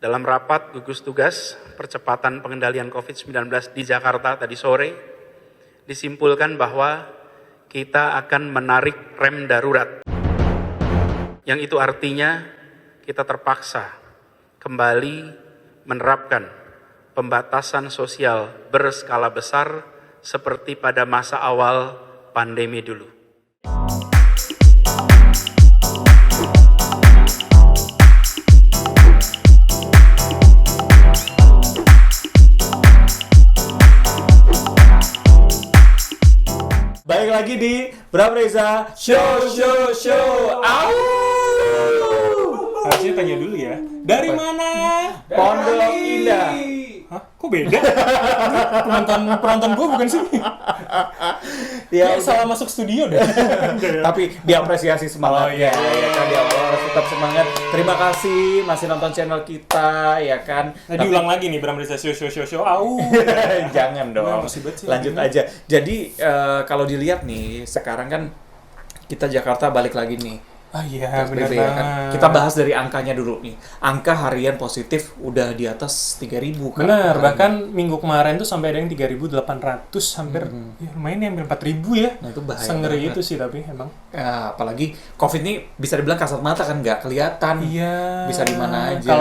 Dalam rapat gugus tugas percepatan pengendalian COVID-19 di Jakarta tadi sore, disimpulkan bahwa kita akan menarik rem darurat. Yang itu artinya kita terpaksa kembali menerapkan pembatasan sosial berskala besar seperti pada masa awal pandemi dulu. Balik lagi di Bram Reza Show. Au! Harusnya tanya dulu ya. Dari mana? Pondok Indah. Hah? Kok beda? penonton gue bukan sih? Ya, Salah masuk studio deh. tapi diapresiasi semangatnya. Oh, iya. Ya kan, dia harus tetap semangat. Terima kasih masih nonton channel kita, ya kan. Nah, diulang lagi nih Bram Reza Show. Au. Jangan dong. Musibah sih, Lanjut gimana? aja. Jadi kalau dilihat nih, sekarang kan kita Jakarta balik lagi nih. Ah iya, benar PSBB, ya kan. banget. Kita bahas dari angkanya dulu nih. Angka harian positif udah di atas 3.000 kan. Benar, bahkan minggu kemarin tuh sampai ada yang 3.800, hampir ya, lumayan ya, hampir 4.000 ya. Nah, itu bahaya Sengeri banget. itu sih tapi emang. Ya, apalagi COVID ini bisa dibilang kasat mata kan, nggak kelihatan. Iya. Bisa di mana aja.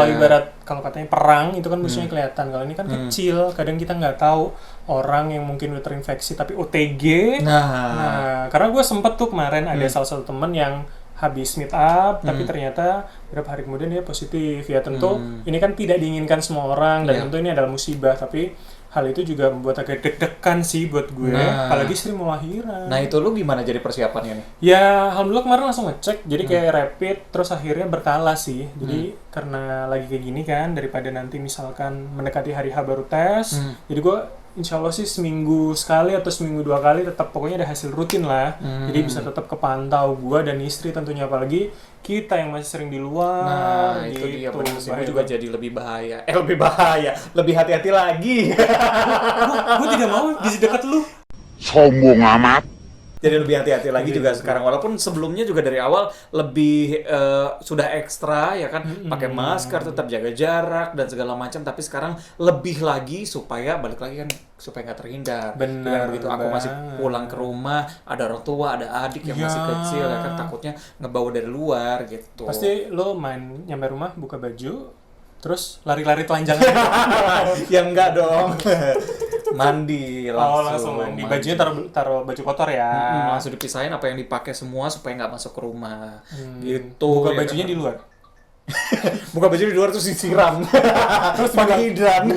Kalau katanya perang itu kan musuhnya kelihatan. Kalau ini kan kecil, kadang kita nggak tahu orang yang mungkin udah terinfeksi tapi OTG. Nah, karena gue sempet tuh kemarin ada salah satu temen yang habis meet up, tapi ternyata beberapa hari kemudian dia positif. Ya tentu ini kan tidak diinginkan semua orang dan tentu ini adalah musibah. Tapi hal itu juga membuat agak deg-degan sih buat gue. Apalagi istri mau lahiran. Nah, itu lu gimana jadi persiapannya nih? Ya, alhamdulillah kemarin langsung ngecek. Jadi kayak rapid, terus akhirnya berkala sih. Jadi karena lagi kayak gini kan, daripada nanti misalkan mendekati hari H baru tes. Jadi gue insya Allah sih seminggu sekali atau seminggu 2 kali tetap pokoknya ada hasil rutin lah. Jadi bisa tetap kepantau gue dan istri tentunya, apalagi kita yang masih sering di luar. Nah, gitu. itu dia benar sih. Bahaya Juga banget. jadi lebih bahaya. Lebih bahaya. Lebih hati-hati lagi. Gue tidak mau di dekat lu. Sombong amat. Jadi lebih hati-hati lagi juga sekarang, walaupun sebelumnya juga dari awal lebih sudah ekstra ya kan, pakai masker, tetap jaga jarak dan segala macam, tapi sekarang lebih lagi supaya balik lagi kan, supaya nggak terhindar. Benar Dengan begitu aku masih banget. pulang ke rumah, ada orang tua, ada adik yang masih Ya. kecil ya kan, takutnya ngebawa dari luar gitu. Pasti lo main nyampe rumah buka baju, terus lari-lari telanjang. Ya enggak dong. Mandi langsung mandi. Bajunya taruh baju kotor ya. Langsung dipisahin apa yang dipakai semua supaya nggak masuk ke rumah. Gitu. Buka ya bajunya kan? di luar. Buka baju di luar terus disiram. Terus pakai hidran.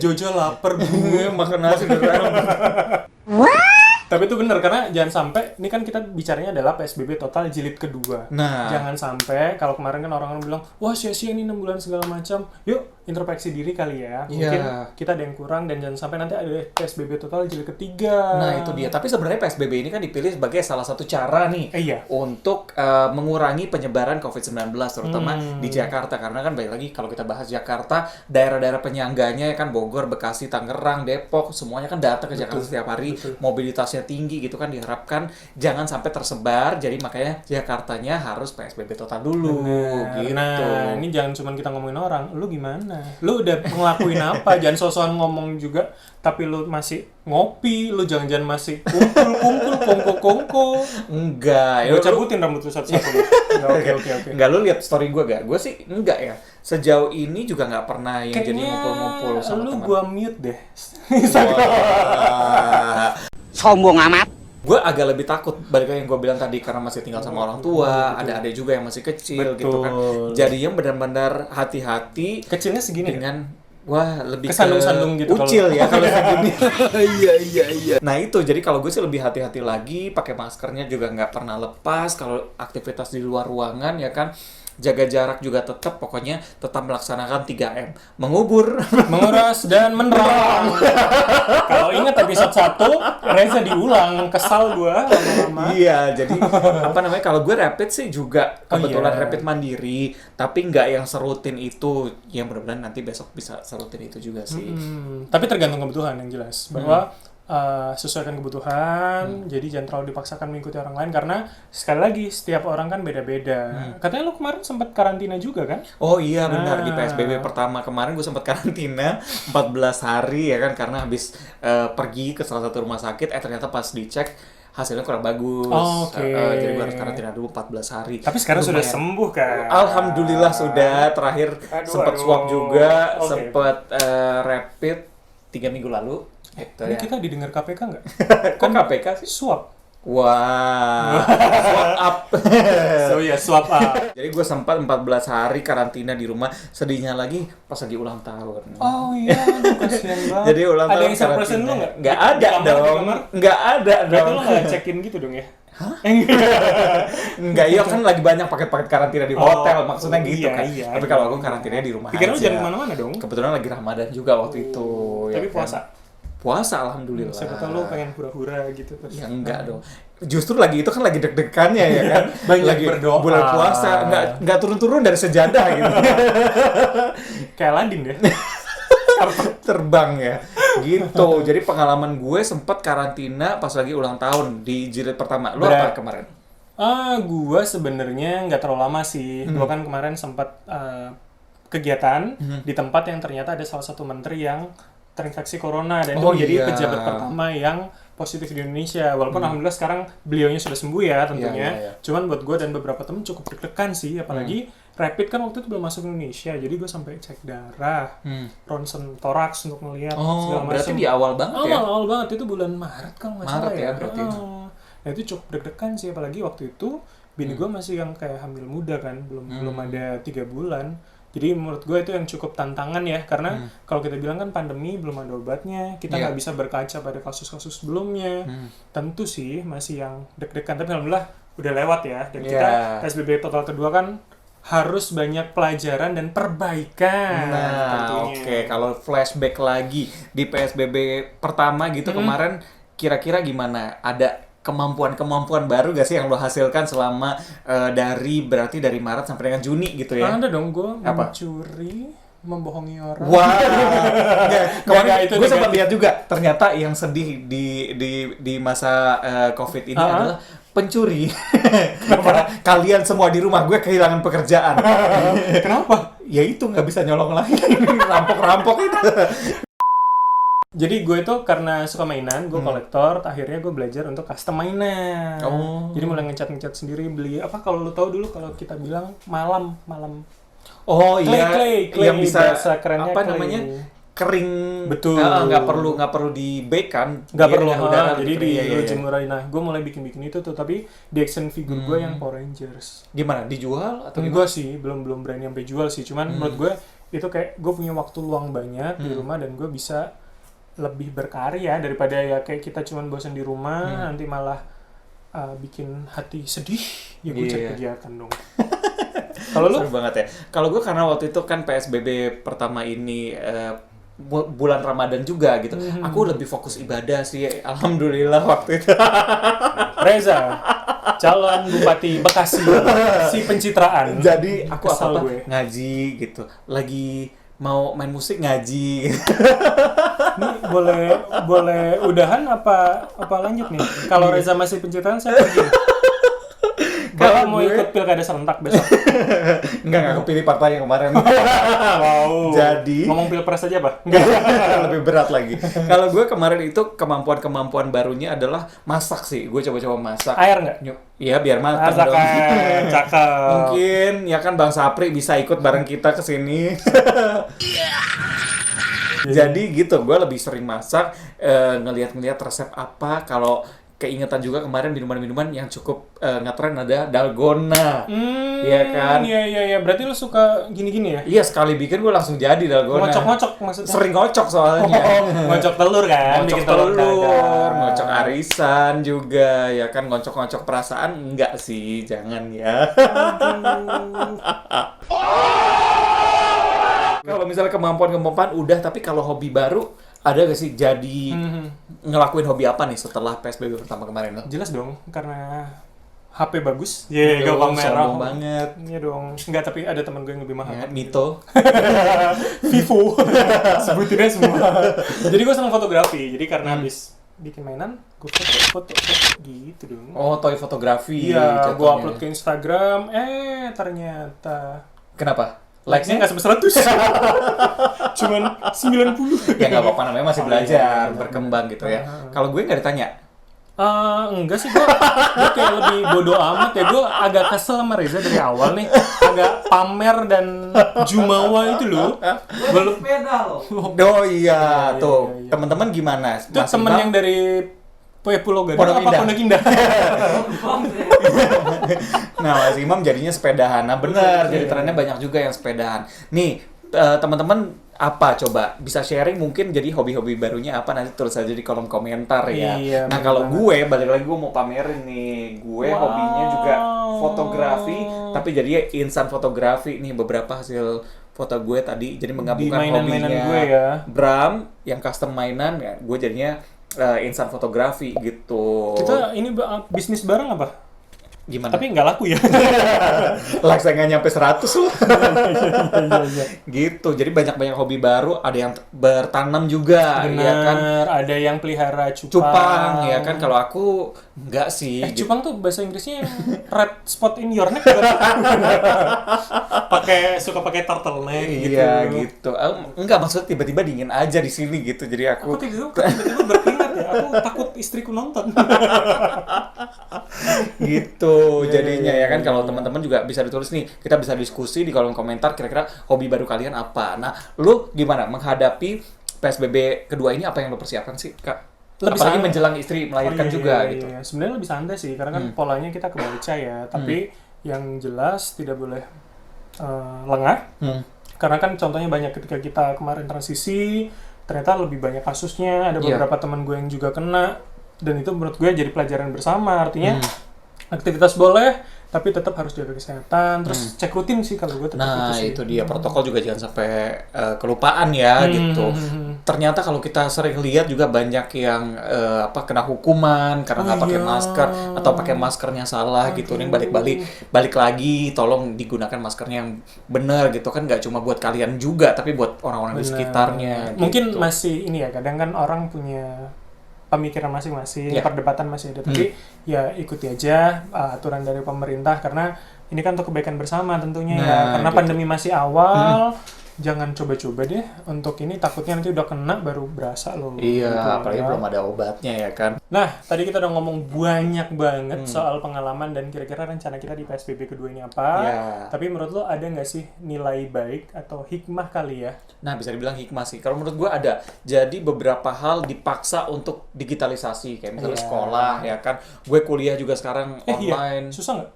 Jojo lapar bu. Makan nasi beneran. Tapi itu benar, karena jangan sampai, ini kan kita bicaranya adalah PSBB total jilid kedua. Nah. Jangan sampai, kalau kemarin kan orang-orang bilang, wah sia-sia ini 6 bulan segala macam. Yuk, introspeksi diri kali ya. Mungkin kita ada yang kurang, dan jangan sampai nanti ada PSBB total jilid ketiga. Nah, itu dia. Tapi sebenarnya PSBB ini kan dipilih sebagai salah satu cara nih Iya. untuk mengurangi penyebaran COVID-19 terutama di Jakarta, karena kan balik lagi kalau kita bahas Jakarta, daerah-daerah penyangganya ya kan, Bogor, Bekasi, Tangerang, Depok, semuanya kan datang ke Jakarta setiap hari. Mobilitasnya tinggi gitu kan, diharapkan jangan sampai tersebar, jadi makanya Jakartanya harus PSBB total dulu gitu. Nah, ini jangan cuma kita ngomongin orang, lu gimana? Lu udah ngelakuin apa? Jangan sosokan ngomong juga, tapi lu masih ngopi, lu jangan-jangan masih kumpul, kongko. Enggak, Gue cabutin rambut lu satu-satu. Oke. Enggak, lu lihat story gue gak? Gue sih enggak ya. Sejauh ini juga nggak pernah yang jadi ngumpul-ngumpul sama lu teman. gua mute deh. Wah. Sombong amat. Gue agak lebih takut, balik lagi yang gue bilang tadi, karena masih tinggal sama orang tua, ada adik juga yang masih kecil gitu kan. Jadinya benar-benar hati-hati Kecilnya segini. dengan wah lebih Kesandung-sandung ke gitu ucil kalau- ya kalau segini. Iya. Nah itu, jadi kalau gue sih lebih hati-hati lagi, pakai maskernya juga nggak pernah lepas kalau aktivitas di luar ruangan ya kan. Jaga jarak juga tetap, pokoknya tetap melaksanakan 3M. Mengubur, Menguras dan menerang. Kalau ingat episode 1, Reza diulang. Kesal gua lama-lama. Iya, jadi apa namanya, kalau gue rapid sih juga kebetulan iya. rapid mandiri, tapi nggak yang serutin itu. Ya mudah-mudahan nanti besok bisa serutin itu juga sih. Tapi tergantung kebutuhan yang jelas. Bahwa sesuaikan kebutuhan, jadi jangan terlalu dipaksakan mengikuti orang lain karena sekali lagi setiap orang kan beda-beda. Katanya lu kemarin sempat karantina juga kan? Oh iya benar, di PSBB pertama kemarin gue sempat karantina 14 hari ya kan, karena habis pergi ke salah satu rumah sakit, ternyata pas dicek hasilnya kurang bagus. Jadi gue harus karantina dulu 14 hari. Tapi sekarang lumayan. sudah sembuh kan? Alhamdulillah sudah, terakhir sempat swab juga, sempat rapid 3 minggu lalu. Ini kita didengar KPK nggak? Kok KPK sih? Swab. Wah, swab up. So ya, swab up. Jadi gue sempat 14 hari karantina di rumah. Sedihnya lagi pas lagi ulang tahun. Oh iya, kasihan banget. Jadi ulang ada tahun yang surprisein lu nggak? Nggak ada dong. Nggak ada Berarti dong. lu nggak check-in gitu dong ya? Hah? Enggak, iya kan lagi banyak paket-paket karantina di hotel, maksudnya gitu kan. Iya, Tapi kalau aku karantinanya di rumah pikir lu aja. jangan kemana-mana dong. Kebetulan lagi Ramadan juga waktu itu. Tapi ya kan? puasa. Puasa alhamdulillah. Siapa tahu lu pengen hura-hura gitu terus. Ya enggak dong. Justru lagi itu kan lagi deg-degannya ya kan. Banyak lagi berdoa. bulan puasa, enggak turun-turun dari sejadah gitu. Kayak Aladin ya. Terbang ya. Gitu. Jadi pengalaman gue sempat karantina pas lagi ulang tahun di jilid pertama. Lu apa kemarin? Gua sebenarnya nggak terlalu lama sih. Gua kan kemarin sempat kegiatan di tempat yang ternyata ada salah satu menteri yang terinfeksi corona dan itu menjadi pejabat pertama yang positif di Indonesia. Walaupun alhamdulillah sekarang beliaunya sudah sembuh ya tentunya. Cuman buat gue dan beberapa temen cukup deg-degan sih, apalagi rapid kan waktu itu belum masuk Indonesia. Jadi gue sampai cek darah, ronsen toraks untuk melihat segala macam. Berarti di awal banget ya? Awal banget, itu bulan Maret kalau nggak salah ya. Berarti. Nah itu cukup deg-degan sih, apalagi waktu itu bini gue masih yang kayak hamil muda kan, belum ada 3 bulan. Jadi menurut gue itu yang cukup tantangan ya, karena kalau kita bilang kan pandemi belum ada obatnya, kita nggak bisa berkaca pada kasus-kasus sebelumnya. Tentu sih masih yang deg-degan, tapi alhamdulillah udah lewat ya. Dan kita PSBB total kedua kan harus banyak pelajaran dan perbaikan. Nah, oke. Kalau flashback lagi di PSBB pertama gitu kemarin, kira-kira gimana? Ada kemampuan baru gak sih yang lo hasilkan selama berarti dari Maret sampai dengan Juni gitu ya? Ada dong, gue mencuri, membohongi orang. Wah, kemarin itu gue sempat lihat juga ternyata yang sedih di masa COVID ini adalah pencuri. Karena kalian semua di rumah gue kehilangan pekerjaan. Kenapa? Ya itu nggak bisa nyolong lagi, rampok itu. Jadi gue itu karena suka mainan, gue kolektor, akhirnya gue belajar untuk custom mainan. Jadi mulai ngecat sendiri, beli apa kalau lu tahu dulu kalau kita bilang malam. Oh iya, clay, yang bisa kerennya apa clay. namanya? Kering. Betul. Nggak perlu di bake kan? Nggak perlu. Udara, Jadi gitu. jemurin. Nah, gue mulai bikin itu tuh, tapi di action figure gue yang Power Rangers. Gimana? Dijual atau Enggak sih, belum berani sampai jual sih. Cuman menurut gue itu kayak gue punya waktu luang banyak di rumah dan gue bisa lebih berkarya daripada ya kayak kita cuman bosan di rumah nanti malah bikin hati sedih. Ya gue cari kegiatan dong. Kalau lu? Seru banget ya. Kalau gue karena waktu itu kan PSBB pertama ini bulan Ramadan juga gitu. Aku lebih fokus ibadah sih. Alhamdulillah waktu itu. Reza, calon Bupati Bekasi, si pencitraan. Jadi aku Kesal apa gue. ngaji gitu. Lagi mau main musik ngaji. Ini boleh udahan apa lanjut nih? Kalau Reza masih pencitraan saya pergi. Kalau mau ikut pilkada serentak besok. Enggak kepilih partai yang kemarin. Wow. Jadi ngomong pilpres aja, Pak. lebih berat lagi. Kalau gue kemarin itu kemampuan barunya adalah masak sih. Gue coba-coba masak. Air nggak? Iya biar matang Masak dong. cakep. Mungkin ya kan Bang Sapri bisa ikut bareng kita ke sini. Jadi gitu, gue lebih sering masak, ngelihat resep apa. Kalau keingetan juga kemarin minuman-minuman yang cukup ngetren ada dalgona. Iya kan? Iya. Berarti lu suka gini-gini ya? Iya, sekali bikin gue langsung jadi dalgona. Ngocok-ngocok maksudnya? Sering ngocok soalnya. Ngocok telur kan? Ngocok Bikin telur, dadar. ngocok arisan juga, ya kan ngocok-ngocok perasaan enggak sih, jangan ya. Kalau misalnya kemampuan udah, tapi kalau hobi baru ada gak sih jadi ngelakuin hobi apa nih setelah PSBB pertama kemarin? Jelas dong, karena HP bagus. Iya, gampang merah. sombong banget. Iya dong. Enggak, tapi ada teman gue yang lebih mahal. Ya, Mito. Vivo. Sebutinnya semua. Jadi gue senang fotografi. Jadi karena habis bikin mainan, gue foto gitu dong. Oh, toy fotografi. Iya, gue jatuhnya. upload ke Instagram, ternyata Kenapa? likes-nya nggak sampai 100. Cuman 90. Ya nggak apa-apa, namanya masih belajar, berkembang gitu ya. Kalau gue nggak ditanya. Enggak sih, gue kayak lebih bodoh amat ya. Gue agak kesel sama Reza dari awal nih, agak pamer dan jumawa itu loh. Belum Sepeda loh. Oh iya, tuh. iya. Teman-teman gimana? itu temen yang dari Pulau Gadang Pondok apa Indah. Pondok Indah? Nah, Mas Imam jadinya sepedahan. Nah, bener. Jadi trennya banyak juga yang sepedahan. Nih, teman-teman apa coba bisa sharing mungkin jadi hobi-hobi barunya apa nanti tulis aja di kolom komentar ya. Iya, Nah, bener kalau banget. gue balik lagi gue mau pamerin nih. Gue Wow. hobinya juga fotografi, tapi jadinya insan fotografi nih beberapa hasil foto gue tadi jadi menggabungkan mainan-mainan hobinya gue ya. Bram yang custom mainan ya. Gue jadinya insan fotografi gitu. Kita ini bisnis bareng apa? Gimana? Tapi nggak laku ya. Like saya nggak nyampe 100 loh. Iya. Gitu, jadi banyak-banyak hobi baru, ada yang bertanam juga, Benar, ya kan? ada yang pelihara cupang. Cupang, ya kan? Kalau aku enggak sih. gitu. Cupang tuh bahasa Inggrisnya yang red spot in your neck. Suka pakai turtleneck gitu. Iya, gitu. Enggak, maksudnya tiba-tiba dingin aja di sini gitu. Jadi Aku aku tiba-tiba berkeringat ya. Aku takut istriku nonton. gitu jadinya ya kan. Kalau teman-teman juga bisa ditulis nih, kita bisa diskusi di kolom komentar kira-kira hobi baru kalian apa. Nah, lu gimana menghadapi PSBB kedua ini, apa yang lu persiapkan sih, Kak? Lebih Apalagi santai. menjelang istri melahirkan juga gitu. Iya. Sebenarnya lebih santai sih, karena kan polanya kita kebaca ya. Tapi yang jelas tidak boleh lengah. Karena kan contohnya banyak ketika kita kemarin transisi, ternyata lebih banyak kasusnya. Ada Iya. beberapa teman gue yang juga kena. Dan itu menurut gue jadi pelajaran bersama. Artinya aktivitas boleh, tapi tetap harus jaga kesehatan. Terus cek rutin sih kalau gue tetap Nah, sih. itu dia, protokol juga jangan sampai kelupaan ya gitu. Ternyata kalau kita sering lihat juga banyak yang kena hukuman karena nggak pakai iya. masker atau pakai maskernya salah gitu. Nih balik lagi, tolong digunakan maskernya yang benar gitu kan, nggak cuma buat kalian juga tapi buat orang-orang di Benar. sekitarnya. Mungkin gitu. masih ini ya, kadang kan orang punya pemikiran masing-masing, Ya. perdebatan masih ada. Tapi ya ikuti aja aturan dari pemerintah, karena ini kan untuk kebaikan bersama tentunya ya. Nah, Karena gitu. pandemi masih awal, jangan coba-coba deh untuk ini, takutnya nanti udah kena baru berasa loh. Iya, Gitu, apalagi ya. belum ada obatnya ya kan. Nah, tadi kita udah ngomong banyak banget soal pengalaman dan kira-kira rencana kita di PSBB kedua ini apa. Ya. Tapi menurut lo ada nggak sih nilai baik atau hikmah kali ya? Nah, bisa dibilang hikmah sih. Kalau menurut gue ada. Jadi beberapa hal dipaksa untuk digitalisasi. Kayak misalnya Iya. sekolah, ya kan. Gue kuliah juga sekarang online. Iya, susah nggak?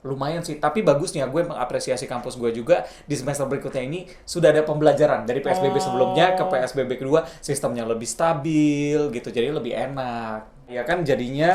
Lumayan sih. Tapi bagusnya gue mengapresiasi kampus gue juga. Di semester berikutnya ini sudah ada pembelajaran. Dari PSBB sebelumnya ke PSBB kedua. Sistemnya lebih stabil gitu. Jadi lebih enak. Ya kan jadinya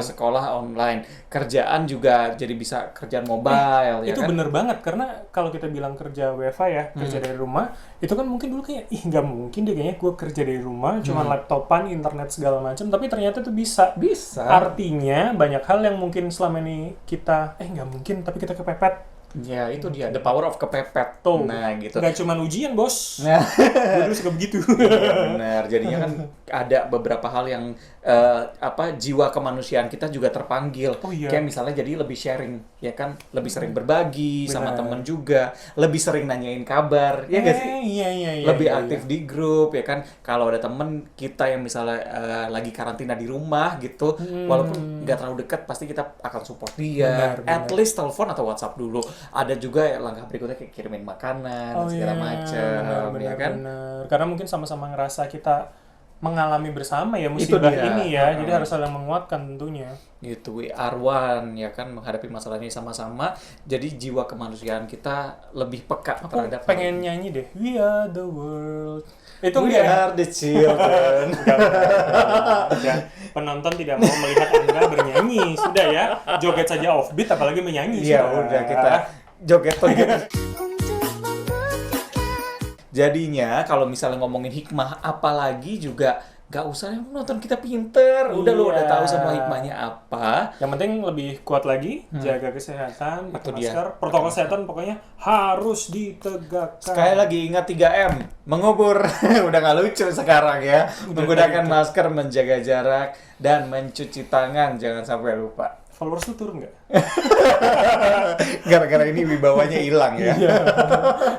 sekolah online. Kerjaan juga jadi bisa kerjaan mobile. Ya Itu kan? bener banget, karena kalau kita bilang kerja WFH ya, kerja dari rumah, itu kan mungkin dulu kayak, nggak mungkin deh kayaknya gue kerja dari rumah, cuma laptopan, internet segala macam, tapi ternyata itu bisa. Bisa. Artinya banyak hal yang mungkin selama ini kita, nggak mungkin, tapi kita kepepet. Ya itu dia, the power of kepepet. Tuh. Nah gitu. Nggak cuma ujian, bos. Nah, Gue dulu suka begitu. iya benar. Jadinya kan ada beberapa hal yang jiwa kemanusiaan kita juga terpanggil. Oh, iya. Kayak misalnya jadi lebih sharing, ya kan? Lebih sering berbagi sama Benar. temen juga, lebih sering nanyain kabar, ya nggak sih? Iya. Lebih iya, aktif di grup, ya kan? Kalau ada temen kita yang misalnya lagi karantina di rumah gitu, walaupun nggak terlalu dekat, pasti kita akan support dia. Benar, At least telepon atau WhatsApp dulu. Ada juga langkah berikutnya kayak kirimin makanan segala macam, ya kan? Benar. Karena mungkin sama-sama ngerasa kita mengalami bersama ya Itu musibah dia. ini ya, jadi harus saling menguatkan tentunya. Gitu, we are one, ya kan, menghadapi masalah ini sama-sama. Jadi jiwa kemanusiaan kita lebih peka Aku terhadap pengen nyanyi deh, We Are the World. Itu We enggak ya? are the children. Enggak. Penonton tidak mau melihat Anda bernyanyi. Sudah ya, joget saja offbeat apalagi menyanyi. Iya, sudah. udah kita joget-joget. Jadinya kalau misalnya ngomongin hikmah, apalagi juga Gak usah yang nonton kita pinter. Udah lu udah tahu semua hikmahnya apa. Yang penting lebih kuat lagi, jaga kesehatan, pakai Itu dia. masker, protokol kesehatan pokoknya harus ditegakkan. Sekali lagi ingat 3M, mengubur. Udah gak lucu sekarang ya. Menggunakan masker, menjaga jarak, dan mencuci tangan. Jangan sampai lupa. Followers lu turun nggak? Gara-gara ini wibawanya hilang ya.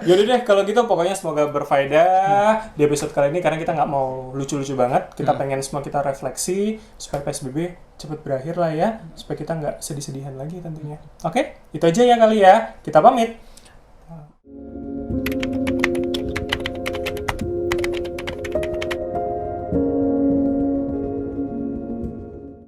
Yaudah deh, kalau gitu pokoknya semoga berfaedah di episode kali ini, karena kita nggak mau lucu-lucu banget. Kita pengen semua kita refleksi supaya PSBB cepet berakhir lah ya, supaya kita nggak sedih-sedihan lagi tentunya. Oke, itu aja ya kali ya. Kita pamit.